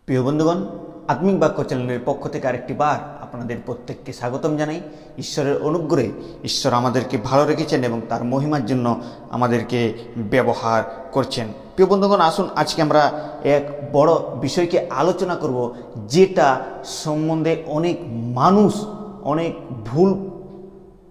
প্রিয় বন্ধুগণ, আত্মিক বাক্য চ্যানেলের পক্ষ থেকে আরেকটি বার আপনাদের প্রত্যেককে স্বাগতম জানাই। ঈশ্বরের অনুগ্রহে ঈশ্বর আমাদেরকে ভালো রেখেছেন এবং তার মহিমার জন্য আমাদেরকে ব্যবহার করছেন। প্রিয় বন্ধুগণ, আসুন আজকে আমরা এক বড় বিষয়কে আলোচনা করব, যেটা সম্বন্ধে অনেক মানুষ অনেক ভুল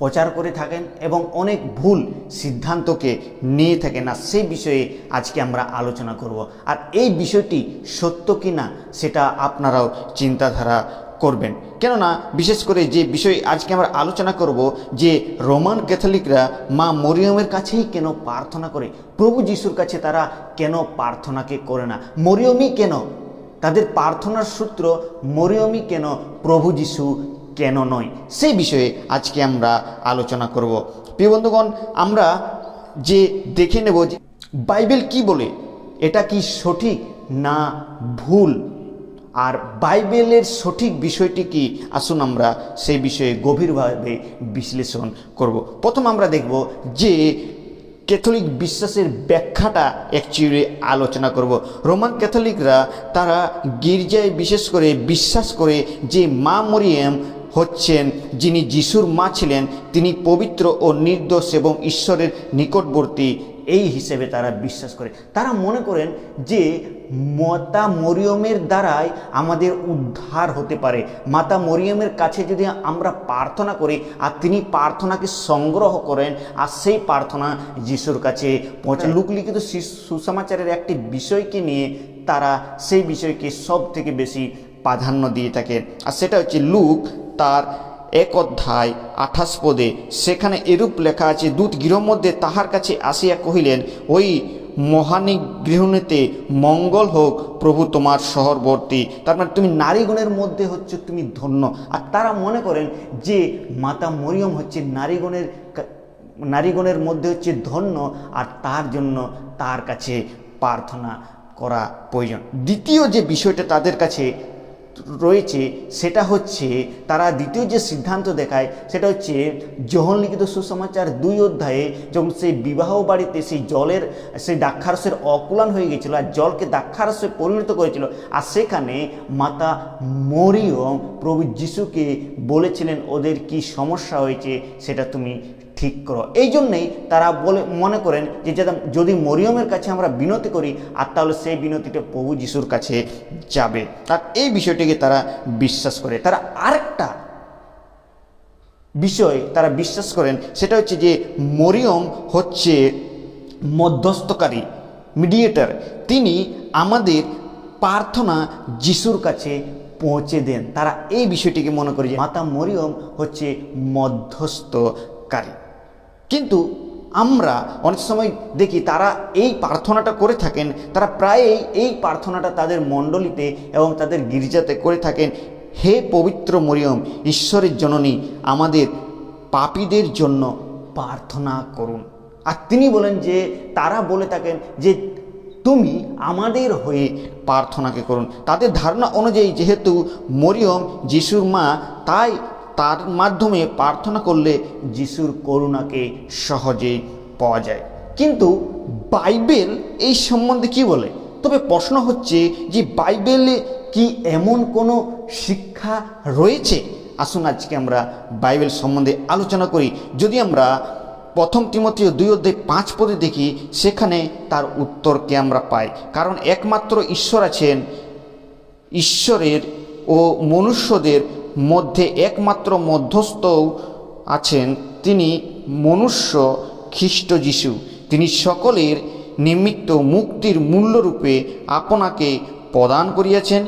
প্রচার করে থাকেন এবং অনেক ভুল সিদ্ধান্তকে নিয়ে থাকেন। আর সেই বিষয়ে আজকে আমরা আলোচনা করব। আর এই বিষয়টি সত্য কি না সেটা আপনারাও চিন্তাধারা করবেন। কেননা বিশেষ করে যে বিষয় আজকে আমরা আলোচনা করব, যে রোমান ক্যাথলিকরা মা মরিয়মের কাছেই কেন প্রার্থনা করে, প্রভু যিশুর কাছে তারা কেন প্রার্থনাকে করে না, মরিয়মই কেন তাদের প্রার্থনার সূত্র, মরিয়মই কেন প্রভু যিশু কেন নয়, সেই বিষয়ে আজকে আমরা আলোচনা করব। প্রিয় বন্ধুগণ, আমরা যে দেখে নেব যে বাইবেল কি বলে, এটা কি সঠিক না ভুল, আর বাইবেলের সঠিক বিষয়টি কি, আসুন আমরা সেই বিষয়ে গভীরভাবে বিশ্লেষণ করব। প্রথম আমরা দেখব যে ক্যাথলিক বিশ্বাসের ব্যাখ্যাটা অ্যাকচুয়ালি আলোচনা করব। রোমান ক্যাথলিকরা তারা গির্জায় বিশেষ করে বিশ্বাস করে যে মা মরিয়ম হচ্ছেন, যিনি যিশুর মা ছিলেন, তিনি পবিত্র ও নির্দোষ এবং ঈশ্বরের নিকটবর্তী, এই হিসেবে তারা বিশ্বাস করে। তারা মনে করেন যে মাতা মরিয়মের দ্বারাই আমাদের উদ্ধার হতে পারে। মাতা মরিয়মের কাছে যদি আমরা প্রার্থনা করি আর তিনি প্রার্থনাকে সংগ্রহ করেন আর সেই প্রার্থনা যিশুর কাছে পৌঁছে। লুকলিখিত সুসমাচারের একটি বিষয়কে নিয়ে তারা সেই বিষয়কে সব থেকে বেশি প্রাধান্য দিয়ে থাকে, আর সেটা হচ্ছে লুক তার 1 অধ্যায় 28 পদে। সেখানে এরূপ লেখা আছে, দূত গৃহ মধ্যে তাহার কাছে আসিয়া কহিলেন, ওই মহানী গৃহিণীতে মঙ্গল হোক, প্রভু তোমার শহরবর্তী। তার মানে তুমি নারীগণের মধ্যে হচ্ছে তুমি ধন্য। আর তারা মনে করেন যে মাতা মরিয়ম হচ্ছে নারীগণের মধ্যে হচ্ছে ধন্য, আর তার জন্য তার কাছে প্রার্থনা করা প্রয়োজন। দ্বিতীয় যে বিষয়টা তাদের কাছে রয়েছে সেটা হচ্ছে, তারা দ্বিতীয় যে সিদ্ধান্ত দেখায় সেটা হচ্ছে যোহন লিখিত সুসমাচার 2 অধ্যায়ে যখন সেই বিবাহ বাড়িতে সেই দ্রাক্ষারসের অকুলান হয়ে গেছিল আর জলকে দ্রাক্ষারসে পরিণত করেছিল, আর সেখানে মাতা মরিয়ম প্রভু যিশুকে বলেছিলেন ওদের কি সমস্যা হয়েছে সেটা তুমি ঠিক করো। এই জন্যেই তারা মনে করেন যে যদি মরিয়মের কাছে আমরা বিনতি করি আর তাহলে সেই বিনতিটা প্রভু যিশুর কাছে যাবে, আর এই বিষয়টিকে তারা বিশ্বাস করে। তারা আরেকটা বিষয় তারা বিশ্বাস করেন, সেটা হচ্ছে যে মরিয়ম হচ্ছে মধ্যস্থকারী, মিডিয়েটর। তিনি আমাদের প্রার্থনা যিশুর কাছে পৌঁছে দেন। তারা এই বিষয়টিকে মনে করে যে মাতা মরিয়ম হচ্ছে মধ্যস্থকারী। কিন্তু আমরা অনেক সময় দেখি তারা এই প্রার্থনাটা করে থাকেন, তারা প্রায়ই এই প্রার্থনাটা তাদের মণ্ডলীতে এবং তাদের গির্জাতে করে থাকেন, হে পবিত্র মরিয়ম, ঈশ্বরের জননী, আমাদের পাপীদের জন্য প্রার্থনা করুন। আর তিনি বলেন যে তারা বলে থাকেন যে তুমি আমাদের হয়ে প্রার্থনাকে করুন। তাদের ধারণা অনুযায়ী যেহেতু মরিয়ম যিশুর মা, তাই তার মাধ্যমে প্রার্থনা করলে যিশুর করুণাকে সহজেই পাওয়া যায়। কিন্তু বাইবেল এই সম্বন্ধে কি বলে? তবে প্রশ্ন হচ্ছে যে বাইবেলে কি এমন কোনো শিক্ষা রয়েছে? আসুন আজকে আমরা বাইবেল সম্বন্ধে আলোচনা করি। যদি আমরা 1 তিমথেয় 2 অধ্যায় 5 পদে দেখি, সেখানে তার উত্তরকে আমরা পাই। কারণ একমাত্র ঈশ্বর আছেন, ঈশ্বরের ও মনুষ্যদের মধ্যে একমাত্র মধ্যস্থও আছেন, তিনি মনুষ্য খ্রিস্ট যিশু। তিনি সকলের নিমিত্ত মুক্তির মূল্যরূপে আপনাকে প্রদান করিয়াছেন।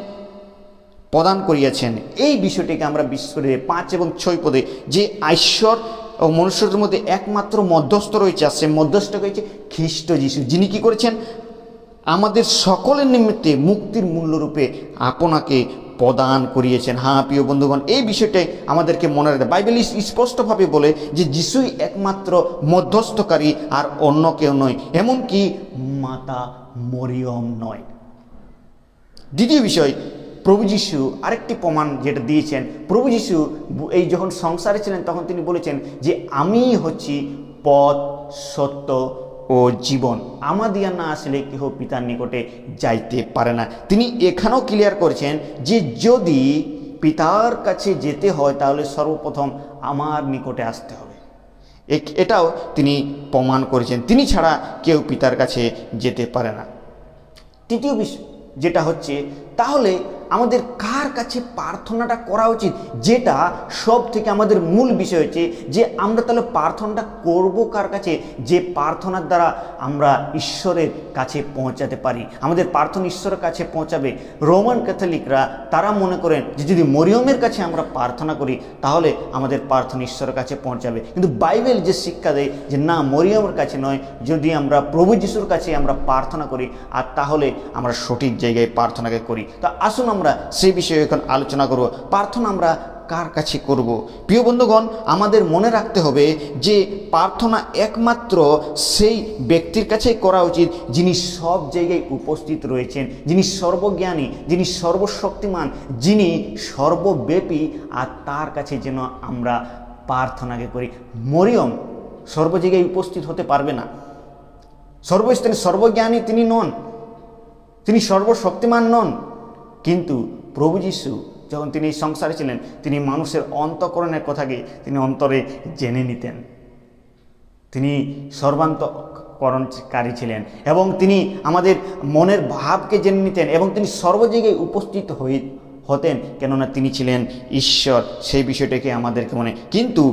এই বিষয়টিকে আমরা বিশেষ করে 5 এবং 6 পদে, যে ঈশ্বর ও মনুষ্যদের মধ্যে একমাত্র মধ্যস্থ রয়েছে, আর সে মধ্যস্থ হয়েছে খ্রিস্ট যিশু, যিনি কি করেছেন? আমাদের সকলের নিমিত্তে মুক্তির মূল্যরূপে আপনাকে প্রদান করিয়েছেন। হ্যাঁ প্রিয় বন্ধুগণ, এই বিষয়টাই আমাদেরকে মনে রাখতে। বাইবেল স্পষ্টভাবে বলে যে যিশুই একমাত্র মধ্যস্থকারী, আর অন্য কেউ নয়, এমনকি মাতা মরিয়ম নয়। দ্বিতীয় বিষয়, প্রভু যিশু আরেকটি প্রমাণ যেটা দিয়েছেন। প্রভু যিশু এই যখন সংসারে ছিলেন তখন তিনি বলেছেন যে আমি হচ্ছি পথ, সত্য ও জীবন, আমাদিয়া না আসলে কেহ পিতার নিকটে যাইতে পারে না। তিনি এখানেও ক্লিয়ার করেছেন যে যদি পিতার কাছে যেতে হয় তাহলে সর্বপ্রথম আমার নিকটে আসতে হবে। এটাও তিনি প্রমাণ করেছেন, তিনি ছাড়া কেউ পিতার কাছে যেতে পারে না। তৃতীয় বিষয় যেটা হচ্ছে, তাহলে আমাদের কার কাছে প্রার্থনাটা করা উচিত, যেটা সব থেকে আমাদের মূল বিষয় হচ্ছে যে আমরা তাহলে প্রার্থনাটা করব কার কাছে, যে প্রার্থনার দ্বারা আমরা ঈশ্বরের কাছে পৌঁছাতে পারি। আমাদের প্রার্থনা ঈশ্বরের কাছে পৌঁছাবে। রোমান ক্যাথলিকরা তারা মনে করেন যে যদি মরিয়মের কাছে আমরা প্রার্থনা করি তাহলে আমাদের প্রার্থনা ঈশ্বরের কাছে পৌঁছাবে, কিন্তু বাইবেল যে শিক্ষা দেয় যে না, মরিয়মের কাছে নয়, যদি আমরা প্রভু যিশুর কাছে আমরা প্রার্থনা করি আর তাহলে আমরা সঠিক জায়গায় প্রার্থনাকে করি। তো আসুন আমরা সেই বিষয়ে এখন আলোচনা করব, প্রার্থনা আমরা কার কাছে করব। প্রিয় বন্ধুগণ, আমাদের মনে রাখতে হবে যে প্রার্থনা একমাত্র সেই ব্যক্তির কাছেই করা উচিত যিনি সব জায়গায় উপস্থিত রয়েছেন, যিনি সর্বজ্ঞানী, যিনি সর্বশক্তিমান, যিনি সর্বব্যাপী, আর তার কাছে যেন আমরা প্রার্থনাকে করি। মরিয়ম সর্ব জায়গায় উপস্থিত হতে পারবে না, সর্বস্থানে সর্বজ্ঞানী তিনি নন, তিনি সর্বশক্তিমান নন, কিন্তু প্রভু যিশু যখন তিনি সংসারে ছিলেন তিনি মানুষের অন্তঃকরণের কথাকে তিনি অন্তরে জেনে নিতেন। তিনি সর্বান্তঃকরণকারী ছিলেন এবং তিনি আমাদের মনের ভাবকে জেনে নিতেন এবং তিনি সর্ব জায়গায় উপস্থিত হতেন, কেননা তিনি ছিলেন ঈশ্বর। সেই বিষয়টাকে আমাদেরকে কিন্তু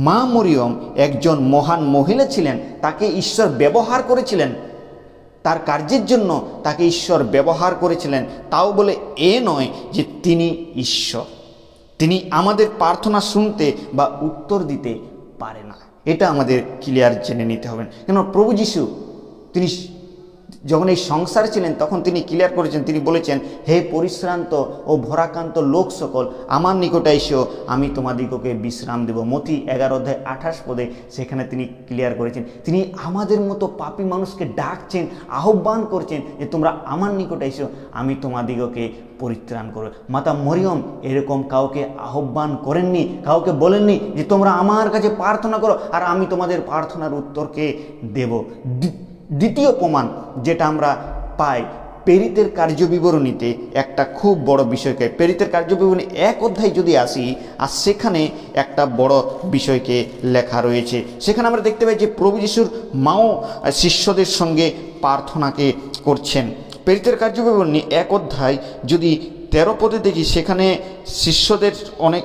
মা মরিয়ম একজন মহান মহিলা ছিলেন, তাকে ঈশ্বর ব্যবহার করেছিলেন, তার কার্যের জন্য তাকে ঈশ্বর ব্যবহার করেছিলেন। তাও বলে এ নয় যে তিনি ঈশ্বর, তিনি আমাদের প্রার্থনা শুনতে বা উত্তর দিতে পারে না, এটা আমাদের ক্লিয়ার জেনে নিতে হবে। কেন প্রভু যিশু তিনি যখন এই সংসার ছিলেন তখন তিনি ক্লিয়ার করেছেন, তিনি বলেছেন, হে পরিশ্রান্ত ও ভরাক্রান্ত লোক সকল আমার নিকটে এসো, আমি তোমাদিগকে বিশ্রাম দেব। মতি 11:28 সেখানে তিনি ক্লিয়ার করেছেন, তিনি আমাদের মতো পাপী মানুষকে ডাকছেন, আহ্বান করছেন যে তোমরা আমার নিকটে এসো, আমি তোমাদিগকে পরিত্রাণ করো। মাতা মরিয়ম এরকম কাউকে আহ্বান করেননি, কাউকে বলেননি যে তোমরা আমার কাছে প্রার্থনা করো আর আমি তোমাদের প্রার্থনার উত্তরকে দেব। দ্বিতীয় প্রমাণ যেটা আমরা পাই প্রেরিতের কার্যবিবরণীতে একটা খুব বড় বিষয়কে, প্রেরিতের কার্যবিবরণী 1 অধ্যায় যদি আসি, আর সেখানে একটা বড় বিষয়কে লেখা রয়েছে। সেখানে আমরা দেখতে পাই যে প্রভু যিশুর মাও শিষ্যদের সঙ্গে প্রার্থনাকে করছেন। প্রেরিতের কার্যবিবরণী 1 অধ্যায় যদি 13 পদে দেখি, সেখানে শিষ্যদের অনেক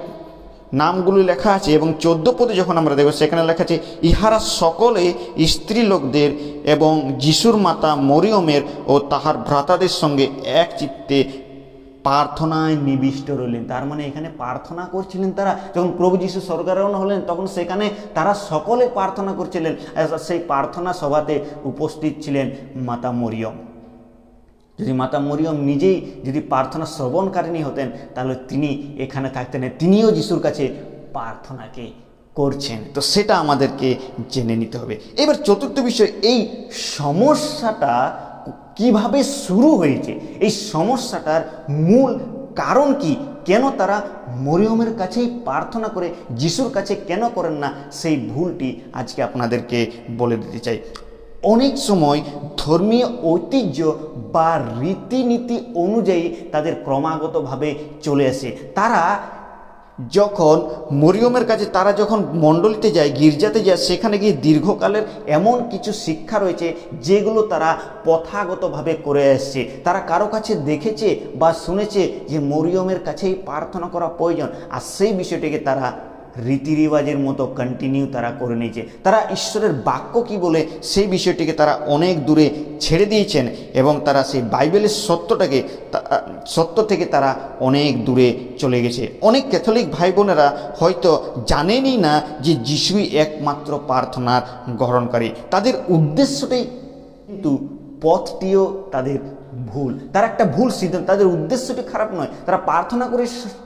নামগুলো লেখা আছে এবং 14 পদে যখন আমরা দেখব সেখানে লেখা আছে, ইহারা সকলে স্ত্রী লোকদের এবং যিশুর মাতা মরিয়মের ও তাহার ভ্রাতাদের সঙ্গে এক চিত্তে প্রার্থনায় নিবিষ্ট রইলেন। তার মানে এখানে প্রার্থনা করছিলেন তারা। যখন প্রভু যিশু স্বর্গারোহণ হলেন তখন সেখানে তারা সকলে প্রার্থনা করছিলেন। সেই প্রার্থনা সভাতে উপস্থিত ছিলেন মাতা মরিয়ম। যদি মাতা মরিয়ম নিজেই যদি প্রার্থনা শ্রবণকারিণী হতেন তাহলে তিনি এখানে থাকতেন, তিনিও যিশুর কাছে প্রার্থনাকে করছেন। তো সেটা আমাদেরকে জেনে নিতে হবে। এবার চতুর্থ বিষয়, এই সমস্যাটা কিভাবে শুরু হয়েছে, এই সমস্যাটার মূল কারণ কি, কেন তারা মরিয়মের কাছেই প্রার্থনা করে যিশুর কাছে কেন করেন না, সেই ভুলটি আজকে আপনাদেরকে বলে দিতে চাই। অনেক সময় ধর্মীয় ঐতিহ্য বা রীতিনীতি অনুযায়ী তাদের ক্রমাগতভাবে চলে আসে। তারা যখন মরিয়মের কাছে, তারা যখন মণ্ডলীতে যায়, গির্জাতে যায়, সেখানে গিয়ে দীর্ঘকালের এমন কিছু শিক্ষা রয়েছে যেগুলো তারা প্রথাগতভাবে করে আসছে। তারা কারো কাছে দেখেছে বা শুনেছে যে মরিয়মের কাছেই প্রার্থনা করা প্রয়োজন, আর সেই বিষয়টিকে তারা রীতিরিবাজের মতো কন্টিনিউ তারা করে নিয়েছে। তারা ঈশ্বরের বাক্য কি বলে সেই বিষয়টিকে তারা অনেক দূরে ছেড়ে দিয়েছেন এবং তারা সেই বাইবেলের সত্য থেকে তারা অনেক দূরে চলে গেছে। অনেক ক্যাথলিক ভাই বোনেরা হয়তো জানেনই না যে যিশুই একমাত্র প্রার্থনার গ্রহণকারী। তাদের উদ্দেশ্যটাই কিন্তু পথটিও তাদের ভুল, তারা একটা ভুল সিদ্ধান্ত, তাদের উদ্দেশ্যটি খারাপ নয়, তারা প্রার্থনা করে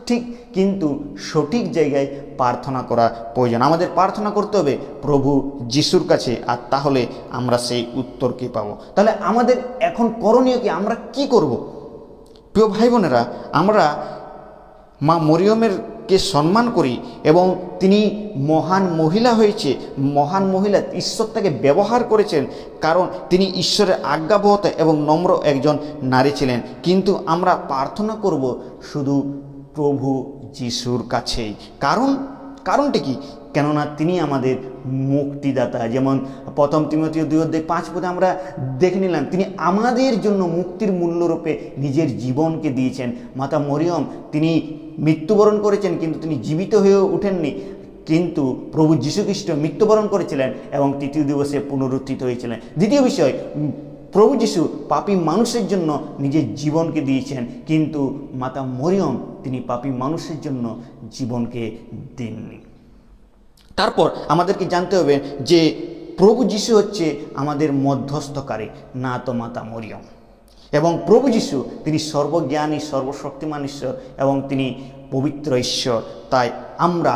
ঠিক, কিন্তু সঠিক জায়গায় প্রার্থনা করা প্রয়োজন। আমাদের প্রার্থনা করতে হবে প্রভু যিশুর কাছে, আর তাহলে আমরা সেই উত্তরকে পাবো। তাহলে আমাদের এখন করণীয় কি, আমরা কি করব? প্রিয় ভাই বোনেরা, আমরা মা মরিয়মের কে সম্মান করি এবং তিনি মহান মহিলা হয়েছে, মহান মহিলা, ঈশ্বর তাকে ব্যবহার করেছেন কারণ তিনি ঈশ্বরের আজ্ঞাবহতা এবং নম্র একজন নারী ছিলেন। কিন্তু আমরা প্রার্থনা করব শুধু প্রভু যিশুর কাছেই। কারণটা কি? কেননা তিনি আমাদের মুক্তিদাতা। যেমন 1 তিমথিও 2:5 আমরা দেখে নিলাম, তিনি আমাদের জন্য মুক্তির মূল্যরূপে নিজের জীবনকে দিয়েছেন। মাতা মরিয়ম তিনি মৃত্যুবরণ করেছেন কিন্তু তিনি জীবিত হয়েও উঠেননি, কিন্তু প্রভু যীশুখ্রিস্ট মৃত্যুবরণ করেছিলেন এবং 3য় দিবসে পুনরুত্থিত হয়েছিলেন। দ্বিতীয় বিষয়, প্রভু যীশু পাপী মানুষের জন্য নিজের জীবনকে দিয়েছেন, কিন্তু মাতা মরিয়ম তিনি পাপী মানুষের জন্য জীবনকে দেননি। তারপর আমাদেরকে জানতে হবে যে প্রভু যীশু হচ্ছে আমাদের মধ্যস্থকারী, না তো মাতা মরিয়ম। এবং প্রভু যীশু তিনি সর্বজ্ঞানী, সর্বশক্তিমান ঈশ্বর এবং তিনি পবিত্র ঈশ্বর। তাই আমরা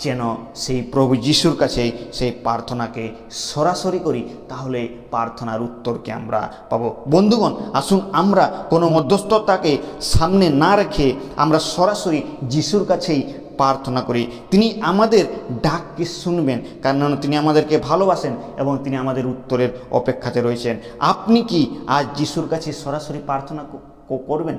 যেন সেই প্রভু যিশুর কাছে সেই প্রার্থনাকে সরাসরি করি, তাহলে প্রার্থনার উত্তরকে আমরা পাবো। বন্ধুগণ, আসুন আমরা কোনো মধ্যস্থতাকে সামনে না রেখে আমরা সরাসরি যিশুর কাছেই প্রার্থনা করি। তিনি আমাদের ডাককে শুনবেন, কারণ তিনি আমাদেরকে ভালোবাসেন এবং তিনি আমাদের উত্তরের অপেক্ষাতে রয়েছেন। আপনি কি আজ যিশুর কাছে সরাসরি প্রার্থনা করবেন?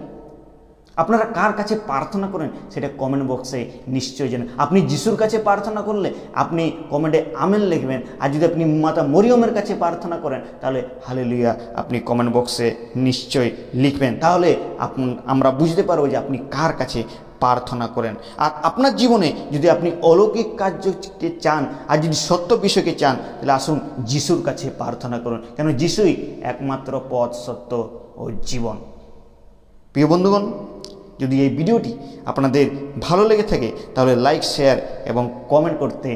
আপনারা কার কাছে প্রার্থনা করেন সেটা কমেন্ট বক্সে নিশ্চয়ই জানেন। আপনি যিশুর কাছে প্রার্থনা করলে আপনি কমেন্টে আমেন লিখবেন, আর যদি আপনি মাতা মরিয়মের কাছে প্রার্থনা করেন তাহলে হালেলুয়া আপনি কমেন্ট বক্সে নিশ্চয়ই লিখবেন। তাহলে আমরা বুঝতে পারবো যে আপনি কার কাছে প্রার্থনা করেন। আর আপনার জীবনে যদি আপনি অলৌকিক কার্যকে চান আর যদি সত্য বিষয়কে চান, তাহলে আসুন যিশুর কাছে প্রার্থনা করুন, কেন যিশুই একমাত্র পথ, সত্য ও জীবন। প্রিয় বন্ধুগণ, যদি এই ভিডিওটি আপনাদের ভালো লেগে থাকে তাহলে লাইক, শেয়ার এবং কমেন্ট করতে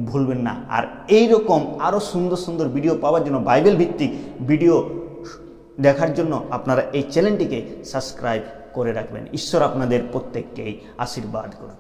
ভুলবেন না। আর এই রকম আরও সুন্দর সুন্দর ভিডিও পাওয়ার জন্য, বাইবেল ভিত্তিক ভিডিও দেখার জন্য আপনারা এই চ্যানেলটিকে সাবস্ক্রাইব করে রাখবেন। ঈশ্বর আপনাদের প্রত্যেককেই আশীর্বাদ করুন।